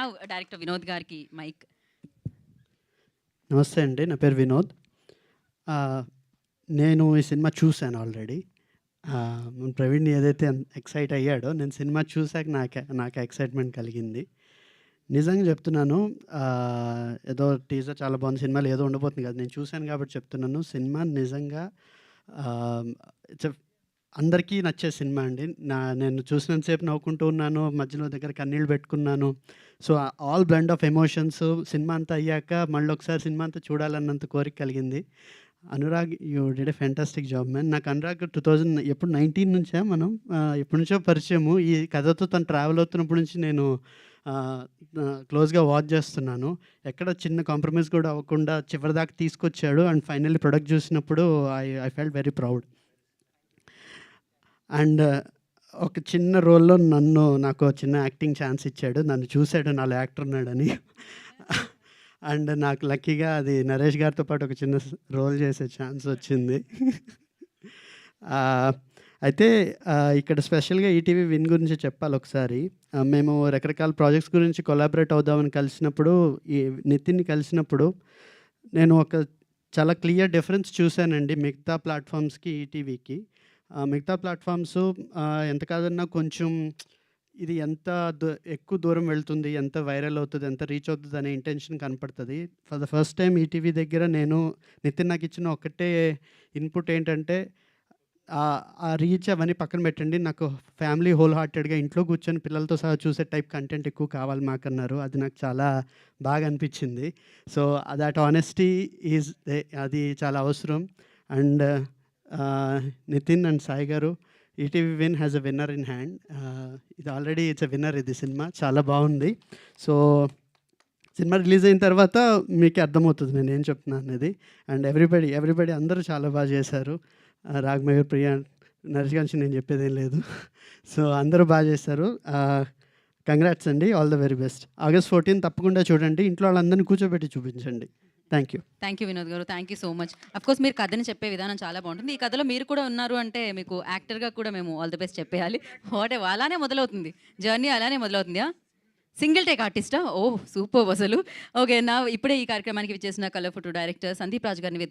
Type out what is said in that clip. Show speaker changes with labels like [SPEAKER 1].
[SPEAKER 1] Now director Vinod గారికి mic.
[SPEAKER 2] నమస్తే అండి, నా పేరు వినోద్. నేను ఈ సినిమా చూశాను ఆల్రెడీ. ప్రవీణ్ ఏదైతే ఎక్సైట్ అయ్యాడో, నేను సినిమా చూసాక నాకు ఎక్సైట్మెంట్ కలిగింది. నిజంగా చెప్తున్నాను. ఏదో టీజర్ చాలా బాగుంది, సినిమాలో ఏదో ఉండబోతుంది కదా, నేను చూశాను కాబట్టి చెప్తున్నాను. సినిమా నిజంగా ఇట్స్ అందరికీ నచ్చే సినిమా అండి. నేను చూసినంతసేపు నవ్వుకుంటూ ఉన్నాను, మధ్యలో దగ్గర కన్నీళ్ళు పెట్టుకున్నాను. So all blend of emotions. Cinema అంతా అయ్యాక మళ్ళీ ఒకసారి సినిమా అంతా చూడాలన్నంత కోరిక కలిగింది. Anurag, you did a fantastic job man. నాకు అనురాగ్ 2019 నుంచా మనం ఎప్పటి నుంచో పరిచయము. ఈ కథతో తను ట్రావెల్ అవుతున్నప్పటి నుంచి నేను క్లోజ్గా వాచ్ చేస్తున్నాను. ఎక్కడ చిన్న కాంప్రమైజ్ కూడా అవ్వకుండా చివరిదాకా తీసుకొచ్చాడు. అండ్ ఫైనల్లీ ప్రొడక్ట్ చూసినప్పుడు I felt very proud. And ఒక చిన్న రోల్‌లో నాకు చిన్న యాక్టింగ్ ఛాన్స్ ఇచ్చాడు. నన్ను చూసాడు నాలో యాక్టర్ ఉన్నాడని. అండ్ నాకు లక్కీగా అది నరేష్ గారితో పాటు ఒక చిన్న రోల్ చేసే ఛాన్స్ వచ్చింది. అయితే ఇక్కడ స్పెషల్‌గా ఈటీవీ విన్ గురించి చెప్పాలి ఒకసారి. మేము రకరకాల ప్రాజెక్ట్స్ గురించి కొలాబరేట్ అవుదామని కలిసినప్పుడు, ఈ నితిన్‌ని కలిసినప్పుడు నేను ఒక చాలా క్లియర్ డిఫరెన్స్ చూశానండి మిగతా ప్లాట్‌ఫామ్స్‌కి, ఈటీవీకి. మిగతా ప్లాట్‌ఫామ్స్ ఎంత కాదన్నా కొంచెం ఇది ఎంత ఎక్కువ దూరం వెళ్తుంది, ఎంత వైరల్ అవుతది, ఎంత రీచ్ అవుతది అనే ఇంటెన్షన్ కనపడతది. For the first time ETV దగ్గర నితిన్ నాకు ఇచ్చిన ఒకటే ఇన్‌పుట్ ఏంటంటే, ఆ రీచ్ అవన్నీ పక్కన పెట్టండి, నాకు ఫ్యామిలీ హోల్ హార్టెడ్‌గా ఇంట్లో కూర్చొని పిల్లలతో సహా చూసే టైప్ కంటెంట్ ఎక్కువ కావాలి మాకన్నారు. అది నాకు చాలా బాగా అనిపించింది. సో దట్ ఆనెస్టీ ఈజ్ అది చాలా అవసరం. అండ్ నితిన్ అండ్ సాయి గారు, ETV win has a winner in hand. ఇది ఆల్రెడీ ఇట్స్ ఎ విన్నర్. ఇది సినిమా చాలా బాగుంది. సో సినిమా రిలీజ్ అయిన తర్వాత మీకే అర్థమవుతుంది నేను ఏం చెప్తున్నాను అనేది. అండ్ ఎవ్రీబడి అందరూ చాలా బాగా చేశారు. రాఘమయూర్, ప్రియా, నరేష్ గారి నేను చెప్పేదేం లేదు. సో అందరూ బాగా చేశారు. కంగ్రాట్స్ అండి, all the very best. August 14 తప్పకుండా చూడండి. ఇంట్లో వాళ్ళందరినీ కూర్చోబెట్టి చూపించండి. థ్యాంక్ యూ
[SPEAKER 1] వినోద్ గారు. Thank you so much. Of course మీరు కథని చెప్పే విధానం చాలా బాగుంటుంది. ఈ కథలో మీరు కూడా ఉన్నారు అంటే మీకు యాక్టర్గా కూడా మేము ఆల్ ది బెస్ట్ చెప్పేయాలి. అలానే మొదలవుతుంది జర్నీ, అలానే మొదలవుతుందా? సింగిల్ టేక్ ఆర్టిస్టా? ఓహ్ సూపర్ అసలు. ఓకే, నా ఇప్పుడే ఈ కార్యక్రమానికి విచ్చేసిన colour photo director Sandeep Raju గారిని